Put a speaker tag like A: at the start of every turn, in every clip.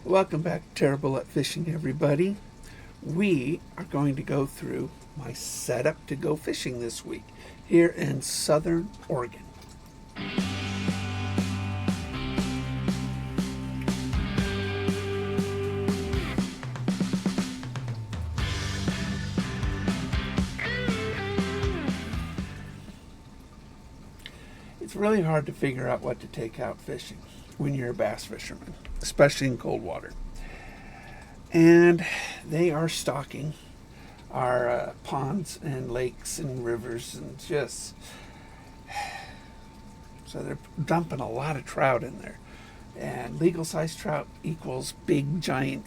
A: Welcome back to Terrible at Fishing, everybody. We are going to go through my setup to go fishing this week here in Southern Oregon. It's really hard to figure out what to take out fishing when you're a bass fisherman, especially in cold water. And they are stocking our ponds and lakes and rivers, and just so they're dumping a lot of trout in there. And legal size trout equals big giant,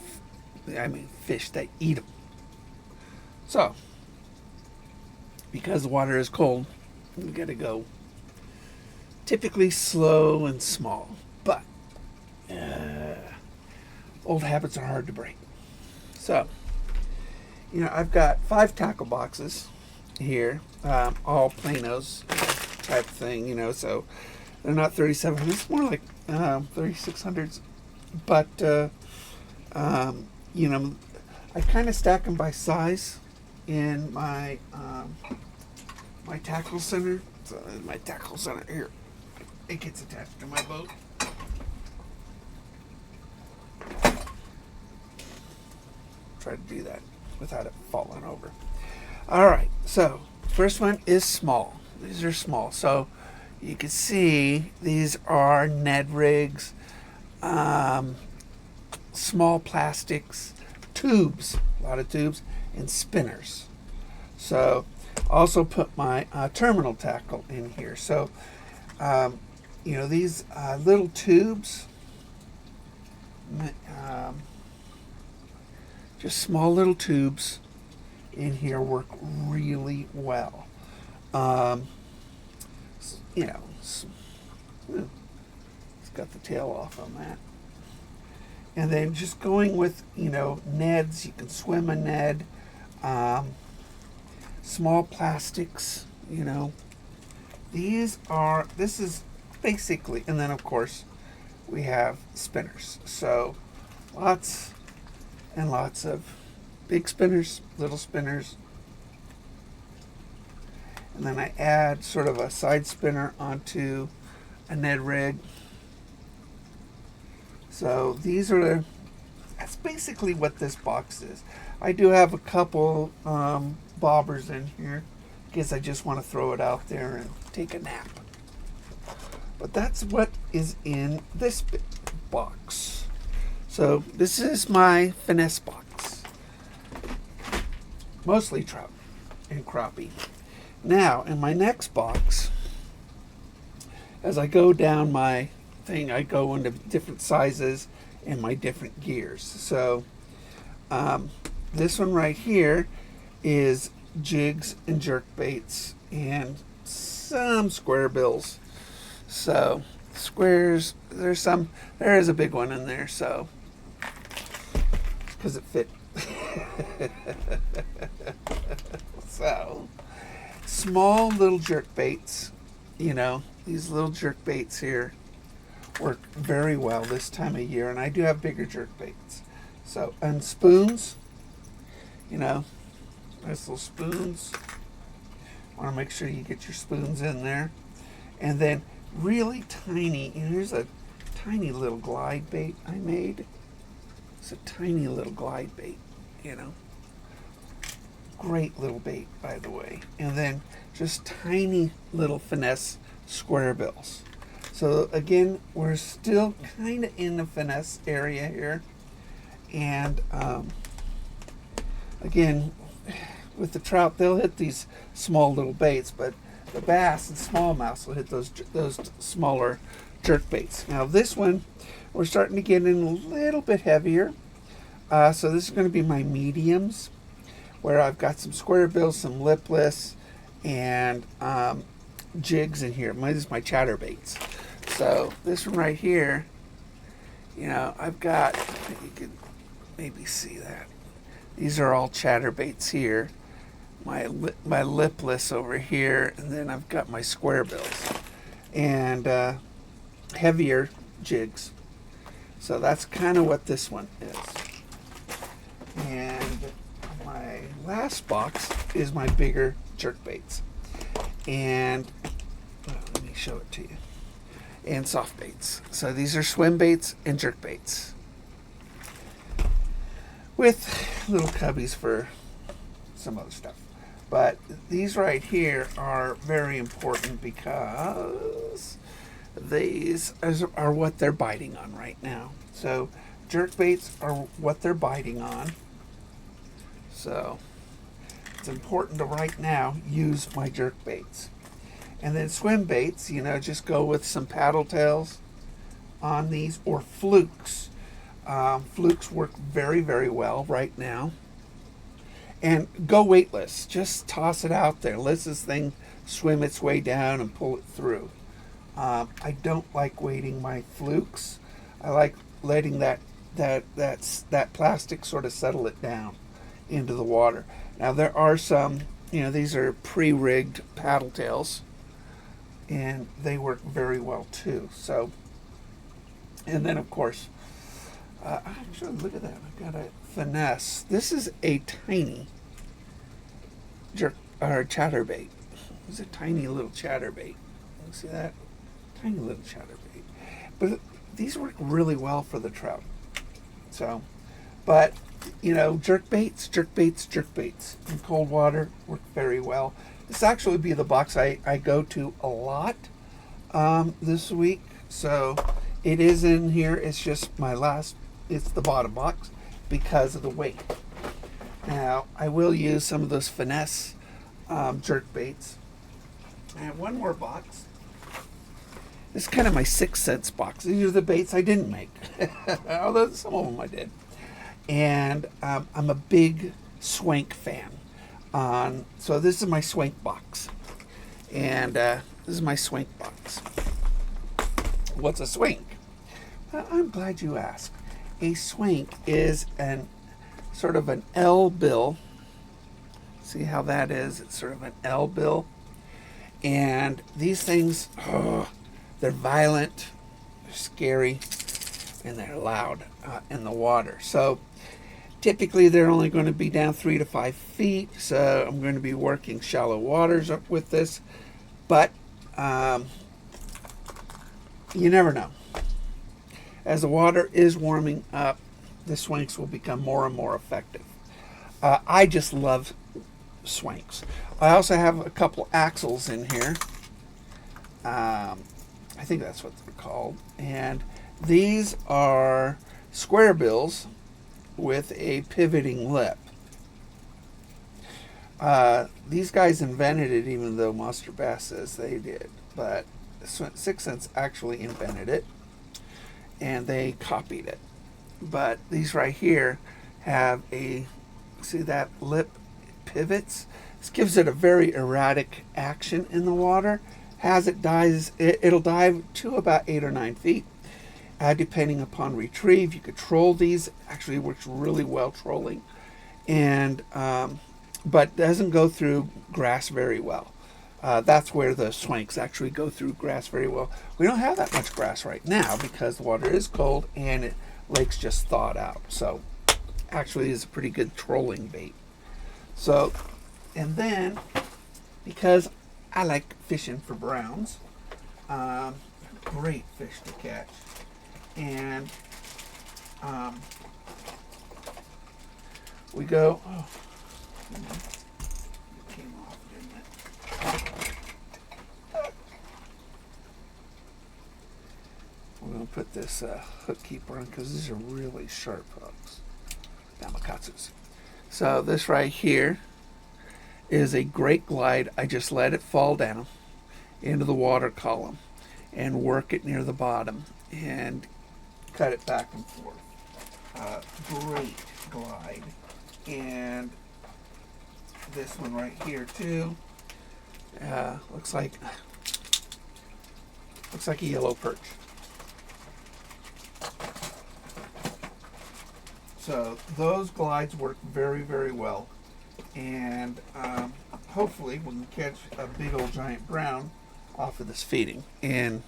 A: fish that eat them. So because the water is cold, we got to go typically slow and small, but old habits are hard to break. So, I've got 5 tackle boxes here, all planos type thing, so they're not 3700s, it's more like 3600s, but, I kind of stack them by size in my my tackle center. So my tackle center here, it gets attached to my boat. Try to do that without it falling over. All right, so first one is small. These are small, so you can see these are Ned rigs, small plastics, tubes, a lot of tubes, and spinners. So also put my terminal tackle in here. So these little tubes, just small little tubes in here work really well. It's got the tail off on that. And then just going with, Neds, you can swim a Ned, small plastics, this is basically, and then of course we have spinners. So lots and lots of big spinners, little spinners. And then I add sort of a side spinner onto a Ned rig. So that's basically what this box is. I do have a couple bobbers in here because I just want to throw it out there and take a nap. But that's what is in this box. So this is my finesse box. Mostly trout and crappie. Now, in my next box, as I go down my thing, I go into different sizes and my different gears. So this one right here is jigs and jerk baits and some square bills. So squares, there is a big one in there, so because it fit. So small little jerk baits, these little jerk baits here work very well this time of year, and I do have bigger jerk baits. So, and spoons, nice little spoons. Want to make sure you get your spoons in there. And then really tiny, here's a tiny little glide bait I made. It's a tiny little glide bait, Great little bait, by the way. And then just tiny little finesse square bills. So again, we're still kind of in the finesse area here. And again, with the trout, they'll hit these small little baits, but the bass and smallmouths will hit those smaller jerk baits. Now this one, we're starting to get in a little bit heavier. So this is going to be my mediums, where I've got some square bills, some lipless, and jigs in here. This is my chatterbaits. So this one right here, I've got, you can maybe see that. These are all chatterbaits here. My lipless over here, and then I've got my square bills and heavier jigs. So that's kind of what this one is. And my last box is my bigger jerk baits. And let me show it to you. And soft baits. So these are swim baits and jerk baits, with little cubbies for some other stuff. But these right here are very important because these are what they're biting on right now. So jerk baits are what they're biting on. So it's important to right now use my jerk baits. And then swim baits, just go with some paddle tails on these, or flukes. Flukes work very, very well right now. And go weightless. Just toss it out there. Let this thing swim its way down and pull it through. I don't like weighting my flukes. I like letting that plastic sort of settle it down into the water. Now there are some, these are pre-rigged paddle tails, and they work very well too. So, and then of course, actually look at that. I've got a finesse. This is a tiny chatterbait. It's a tiny little chatterbait. You see that? Tiny little chatterbait. But these work really well for the trout. So, but jerk baits in cold water work very well. This actually would be the box I go to a lot this week. So it is in here. It's just it's the bottom box because of the weight. Now I will use some of those finesse jerk baits. I have one more box. This is kind of my 6 cents box. These are the baits I didn't make, although some of them I did. And I'm a big swank fan. So this is my swank box. And this is my swank box. What's a swank? Well, I'm glad you asked. A swank is sort of an L bill. See how that is? It's sort of an L bill. And these things, they're violent, they're scary, and they're loud in the water. So typically they're only going to be down 3 to 5 feet. So I'm going to be working shallow waters up with this. But you never know. As the water is warming up, the swanks will become more and more effective. I just love swanks. I also have a couple axles in here. I think that's what they're called. And these are square bills with a pivoting lip. These guys invented it, even though Monster Bass says they did. But 6 Cents actually invented it, and they copied it. But these right here have see that lip pivots? This gives it a very erratic action in the water. As it dives, it'll dive to about 8 or 9 feet, depending upon retrieve. You could troll these. Actually works really well trolling, and but doesn't go through grass very well. That's where the swanks actually go through grass very well. We don't have that much grass right now because the water is cold and lake's just thawed out. So actually is a pretty good trolling bait. So, and then because I like fishing for browns, great fish to catch, and we go. Oh, it came off, didn't it? We're going to put this hook keeper on because these are really sharp hooks. Namakatsus. So this right here is a great glide. I just let it fall down into the water column and work it near the bottom and cut it back and forth. Great glide. And this one right here too. Looks like a yellow perch. So those glides work very, very well, and hopefully we can catch a big old giant brown off of this feeding, and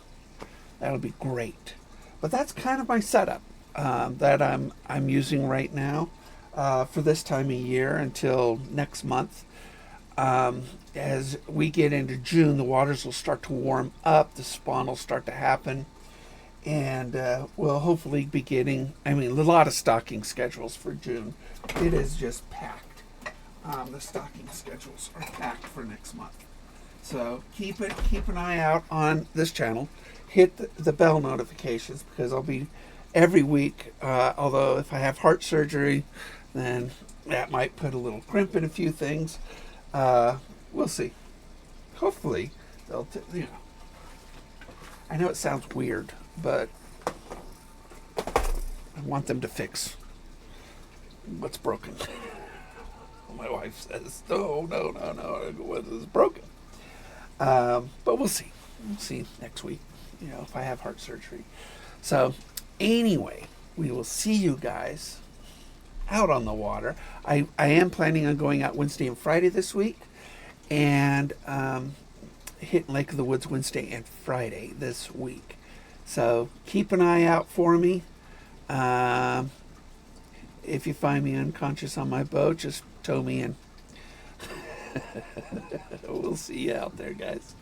A: that'll be great. But that's kind of my setup. that I'm using right now for this time of year until next month. As we get into June, the waters will start to warm up, the spawn will start to happen, and we'll hopefully be getting, I mean, a lot of stocking schedules for June. It is just packed. The stocking schedules are packed for next month. So keep an eye out on this channel. Hit the bell notifications because I'll be every week. Although if I have heart surgery, then that might put a little crimp in a few things. We'll see. Hopefully they'll, I know it sounds weird, but I want them to fix what's broken. My wife says, no, what is broken? But we'll see. We'll see next week, if I have heart surgery. So anyway, we will see you guys out on the water. I am planning on going out Wednesday and Friday this week, and hitting Lake of the Woods Wednesday and Friday this week. So keep an eye out for me. If you find me unconscious on my boat, just tow me in. We'll see you out there, guys.